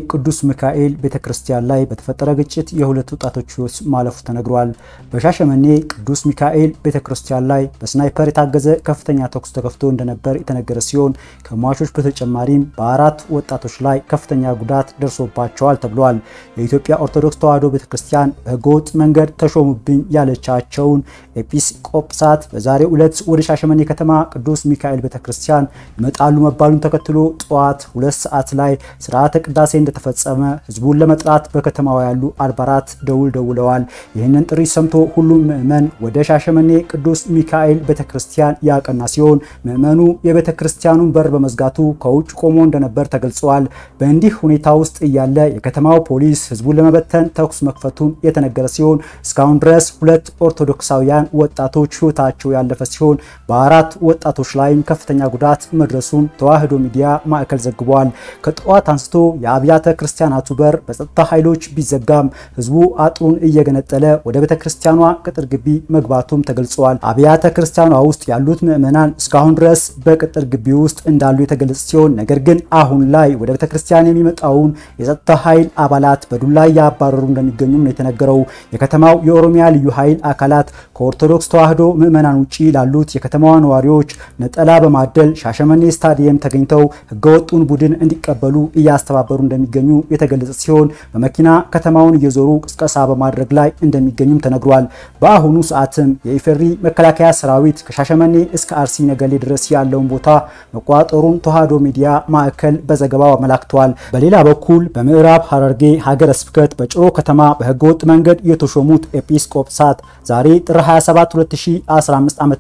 ቅዱስ ሚካኤል ቤተክርስቲያን ላይ በተፈጠረ ግጭት የሁለት ወጣቶች ህይወት ማለፉ ተነግሯል። በሻሸመኔ ቅዱስ ሚካኤል ቤተክርስቲያን ላይ በስናይፐር የታገዘ ከፍተኛ ተኩስ ተከፍቶ እንደነበር የተነገረ ሲሆን ከሟቾች በተጨማሪም በአራት ወጣቶች ላይ ከፍተኛ ጉዳት ደርሶባቸዋል ተብሏል። የኢትዮጵያ ኦርቶዶክስ ተዋሕዶ ቤተክርስቲያን በህገወጥ መንገድ ተሾሙብኝ ያለቻቸውን ኤጲስቆጶሳት በዛሬው ዕለት ወደ ሻሸመኔ ከተማ ቅዱስ ሚካኤል ቤተክርስቲያን ይመጣሉ መባሉን ተከትሎ ጠዋት 2 ሰዓት ላይ ስርዓተ ቅዳሴ እንደተፈጸመ ህዝቡን ለመጥራት በከተማው ያሉ አድባራት ደውለዋል። ይህንን ጥሪ ሰምቶ ሁሉም ምእመን ወደ ሻሸመኔ ቅዱስ ሚካኤል ቤተክርስቲያን ያቀና ሲሆን ምእመኑ የቤተክርስቲያኑን በር በመዝጋቱ ከውጭ ቆሞ እንደነበር ተገልጿል። በእንዲህ ሁኔታ ውስጥ እያለ የከተማው ፖሊስ ህዝቡን ለመበተን ተኩስ መክፈቱን የተነገረ ሲሆን እስካሁን ድረስ 2 ኦርቶዶክሳውያን ወጣቶች ህይወታቸው ያለፈ ሲሆን በአራት ወጣቶች ላይም ከፍተኛ ጉዳት መድረሱን ተዋሕዶ ሚዲያ ማዕከል ዘግቧል። ከጠዋት አንስቶ የአብያተ ክርስቲያናቱ በር በጸጥታ ኃይሎች ቢዘጋም ህዝቡ አጥሩን እየገነጠለ ወደ ቤተክርስቲያኗ ቅጥር ግቢ መግባቱም ተገልጿል። አብያተ ክርስቲያኗ ውስጥ ያሉት ምእመናን እስካሁን ድረስ በቅጥር ግቢ ውስጥ እንዳሉ የተገለጸ ሲሆን ነገር ግን አሁን ላይ ወደ ቤተክርስቲያን የሚመጣውን የጸጥታ ኃይል አባላት በዱላ ያባረሩ እንደሚገኙም ነው የተነገረው። የከተማው የኦሮሚያ ልዩ ኃይል አካላት ከኦርቶዶክስ ተዋሕዶ ምእመናን ውጪ ላሉት የከተማዋ ነዋሪዎች ነጠላ በማደል ሻሸመኔ ስታዲየም ተገኝተው ህገወጡን ቡድን እንዲቀበሉ እያስተባበሩ እንደሚገኙ የተገለጸ ሲሆን በመኪና ከተማውን እየዞሩ ቅስቀሳ በማድረግ ላይ እንደሚገኙም ተነግሯል። በአሁኑ ሰዓትም የኢፌሪ መከላከያ ሰራዊት ከሻሸመኔ እስከ አርሲ ነገሌ ድረስ ያለውን ቦታ መቋጠሩን ተዋሕዶ ሚዲያ ማዕከል በዘገባው አመላክቷል። በሌላ በኩል በምዕራብ ሐረርጌ ሀገረ ስብከት በጭሮ ከተማ በህገወጥ መንገድ የተሾሙት ኤጲስቆጶሳት ዛሬ ጥር 27 2015 ዓ.ም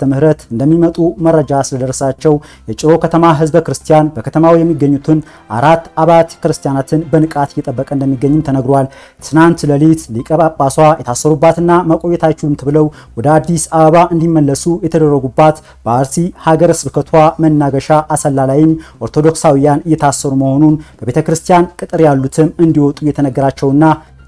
እንደሚመጡ መረጃ ስለደረሳቸው የጭሮ ከተማ ህዝበ ክርስቲያን በከተማው የሚገኙትን 4 አባት ክርስቲያናትን በንቃት እየጠበቀ እንደሚገኝም ተነግሯል። ትናንት ሌሊት ሊቀ ጳጳሷ የታሰሩባትና መቆየታቸውን ተብለው ወደ አዲስ አበባ እንዲመለሱ የተደረጉባት በአርሲ ሀገረ ስብከቷ መናገሻ አሰላ ላይም ኦርቶዶክሳውያን እየታሰሩ መሆኑን በቤተክርስቲያን ቅጥር ያሉትም እንዲወጡ የተነገራቸውና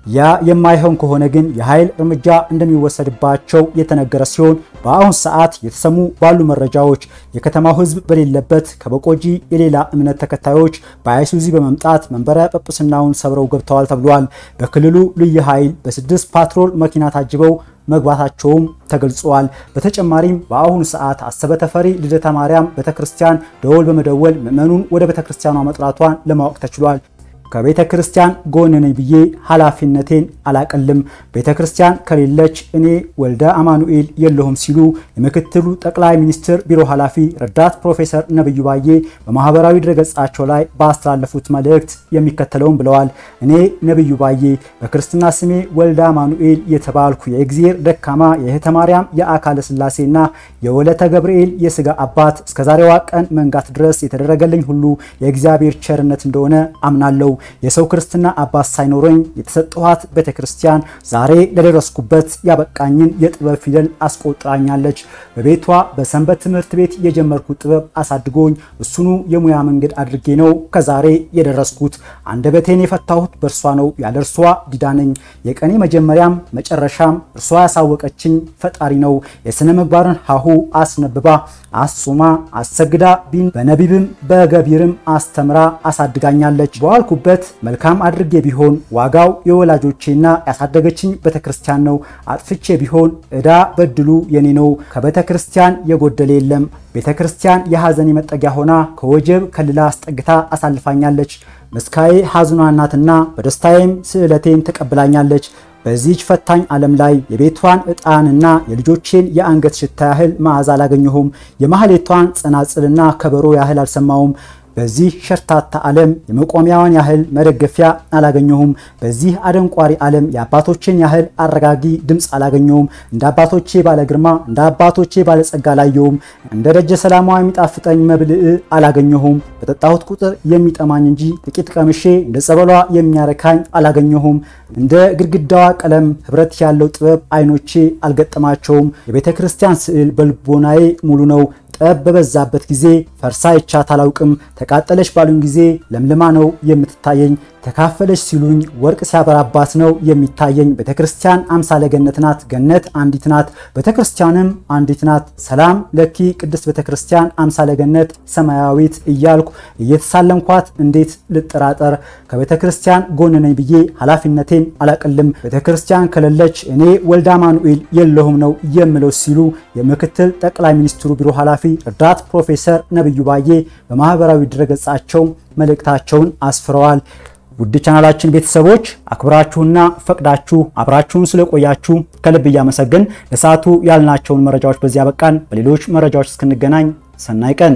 ያ የማይሆን ከሆነ ግን የኃይል እርምጃ እንደሚወሰድባቸው የተነገረ ሲሆን በአሁን ሰዓት የተሰሙ ባሉ መረጃዎች የከተማው ህዝብ በሌለበት ከበቆጂ የሌላ እምነት ተከታዮች በአይሱዚ በመምጣት መንበረ ጵጵስናውን ሰብረው ገብተዋል ተብሏል። በክልሉ ልዩ ኃይል በ6 ፓትሮል መኪና ታጅበው መግባታቸውም ተገልጿል። በተጨማሪም በአሁኑ ሰዓት አሰበ ተፈሪ ልደታ ማርያም ቤተክርስቲያን ደወል በመደወል ምእመኑን ወደ ቤተክርስቲያኗ መጥራቷን ለማወቅ ተችሏል። ከቤተክርስቲያን ጎን ነኝ ብዬ ኃላፊነቴን አላቀልም፣ ቤተክርስቲያን ከሌለች እኔ ወልደ አማኑኤል የለሁም ሲሉ የምክትሉ ጠቅላይ ሚኒስትር ቢሮ ኃላፊ ረዳት ፕሮፌሰር ነብዩ ባዬ በማህበራዊ ድረገጻቸው ላይ ባስተላለፉት መልእክት የሚከተለውን ብለዋል። እኔ ነብዩ ባዬ በክርስትና ስሜ ወልደ አማኑኤል የተባልኩ የእግዚአብሔር ደካማ የእህተ ማርያም የአካለ ሥላሴና የወለተ ገብርኤል የሥጋ አባት እስከዛሬዋ ቀን መንጋት ድረስ የተደረገልኝ ሁሉ የእግዚአብሔር ቸርነት እንደሆነ አምናለሁ። የሰው ክርስትና አባት ሳይኖረኝ የተሰጠኋት ቤተክርስቲያን ዛሬ ለደረስኩበት ያበቃኝን የጥበብ ፊደል አስቆጥራኛለች። በቤቷ በሰንበት ትምህርት ቤት የጀመርኩት ጥበብ አሳድጎኝ እሱኑ የሙያ መንገድ አድርጌ ነው ከዛሬ የደረስኩት። አንደበቴን የፈታሁት በእርሷ ነው፣ ያለ እርሷ ዲዳ ነኝ። የቀኔ መጀመሪያም መጨረሻም እርሷ ያሳወቀችኝ ፈጣሪ ነው። የሥነ ምግባርን ሀሁ አስነብባ አስጹማ አሰግዳ ቢን በነቢብም በገቢርም አስተምራ አሳድጋኛለች። በዋልኩበት መልካም አድርጌ ቢሆን ዋጋው የወላጆቼና ያሳደገችኝ ቤተክርስቲያን ነው። አጥፍቼ ቢሆን ዕዳ በድሉ የኔ ነው። ከቤተክርስቲያን የጎደለ የለም። ቤተክርስቲያን የሐዘኔ መጠጊያ ሆና ከወጀብ ከልላ አስጠግታ አሳልፋኛለች። መስካዬ ሐዘኗ ናትና በደስታዬም ስዕለቴን ተቀብላኛለች። በዚህች ፈታኝ ዓለም ላይ የቤቷን ዕጣንና የልጆቼን የአንገት ሽታ ያህል መዓዛ አላገኘሁም። የማህሌቷን ጸናጽልና ከበሮ ያህል አልሰማሁም። በዚህ ሸርታታ ዓለም የመቆሚያዋን ያህል መደገፊያ አላገኘሁም። በዚህ አደንቋሪ ዓለም የአባቶችን ያህል አረጋጊ ድምጽ አላገኘሁም። እንደ አባቶቼ ባለ ግርማ እንደ አባቶቼ ባለ ጸጋ አላየሁም። እንደ ደጀ ሰላሟ የሚጣፍጠኝ መብልዕ አላገኘሁም። በጠጣሁት ቁጥር የሚጠማኝ እንጂ ጥቂት ቀምሼ እንደ ጸበሏ የሚያረካኝ አላገኘሁም። እንደ ግድግዳዋ ቀለም ህብረት ያለው ጥበብ አይኖቼ አልገጠማቸውም። የቤተክርስቲያን ስዕል በልቦናዬ ሙሉ ነው። ጠብ በበዛበት ጊዜ ፈርሳ ይቻት አላውቅም። ተቃጠለሽ ባሉን ጊዜ ለምልማ ነው የምትታየኝ። ተካፈለች ሲሉኝ ወርቅ ሲያበራባት ነው የሚታየኝ። ቤተክርስቲያን አምሳለ ገነት ናት፣ ገነት አንዲት ናት፣ ቤተክርስቲያንም አንዲት ናት። ሰላም ለኪ ቅድስት ቤተክርስቲያን አምሳለ ገነት ሰማያዊት እያልኩ እየተሳለምኳት እንዴት ልጠራጠር? ከቤተክርስቲያን ጎን ነኝ ብዬ ኃላፊነቴን አላቀልም። ቤተክርስቲያን ከሌለች እኔ ወልደ አማኑኤል የለሁም ነው የምለው ሲሉ የምክትል ጠቅላይ ሚኒስትሩ ቢሮ ኃላፊ ረዳት ፕሮፌሰር ነብዩ ባዬ በማህበራዊ ድረገጻቸው መልእክታቸውን አስፍረዋል። ውድ ቻናላችን ቤተሰቦች አክብራችሁና ፈቅዳችሁ አብራችሁን ስለቆያችሁ ከልብ እያመሰገን ለሰዓቱ ያልናቸውን መረጃዎች በዚያ በቃን። በሌሎች መረጃዎች እስክንገናኝ ሰናይ ቀን